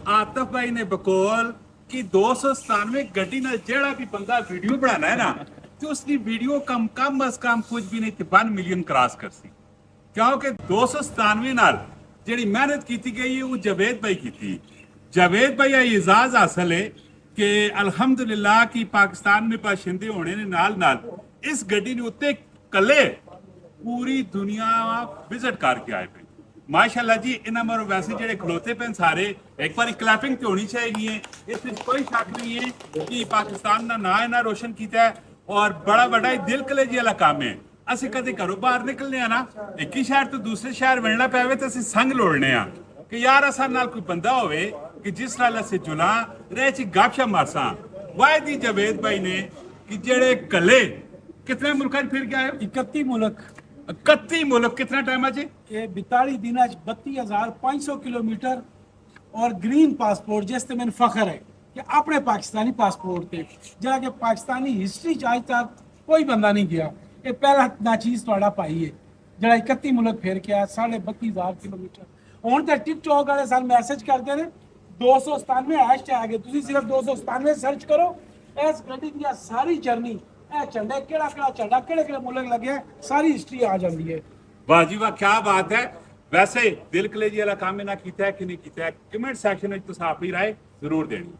आतिफ भाई ने बकौल कि 297 गड्डी ना जेड़ा भी बंदा वीडियो बनाना है ना तो उसकी वीडियो कम अज कम कुछ भी नहीं 1 मिलियन क्रॉस कर सी क्योंकि 297 नाल जेड़ी मेहनत की गई है वो जावेद भाई की थी। जावेद भाई एजाज हासिल है कि अल्हम्दुलिल्लाह की पाकिस्तान में बाशिंदे होने ने नाल नाल इस गड्डी ने उत्ते कले पूरी दुनिया विजिट करके आए पे माशाल्लाह जी। इन्होंने मरो वैसे जेडे खलोते पे सारे एक बार क्लैपिंग तो होनी चाहिए। इस कोई शक नहीं है कि पाकिस्तान का ना इन्हें रोशन किया है और बड़ा बड़ा दिल कलेजी वाला काम है। असं कदे घरों बाहर निकलने आ ना एक ही शहर तो दूसरे शहर मिलना पे तो असं संग लोड़ने आ कि यार असा नाल कोई बंदा होवे कि जिस नाल अस जुला रह च गपशप मारसा। वायदी जावेद भाई ने कि जेडे कले कितने मुल्क फिर के आए 31 मुल्क 31 मुल्क कितना टाइम आज ये 42 दिन 32,500 किलोमीटर और ग्रीन पासपोर्ट जिस ते मैंने फख्र है कि अपने पाकिस्तानी पासपोर्ट थे जरा कि पाकिस्तानी हिस्ट्री च अज तक कोई बंदा नहीं गया। ये पहला नाचीज थोड़ा पाई है जरा 31 मुल्क फिर के आया 32,500 किलोमीटर। हुण तो टिकटॉक वाले सन मैसेज करते हैं 297 हैश टैग है तुम सिर्फ 297 सर्च करो इस गड्डी की सारी जर्नी झंडे केड़ा झंडा केड़े मुल्क लगे सारी हिस्ट्री आ जाती है। वाह जी वाह क्या बात है। वैसे दिल कलेजी वाला काम इन्हें किया है कि नहीं किया है कमेंट सैक्शन में तुम अपनी राय जरूर देनी।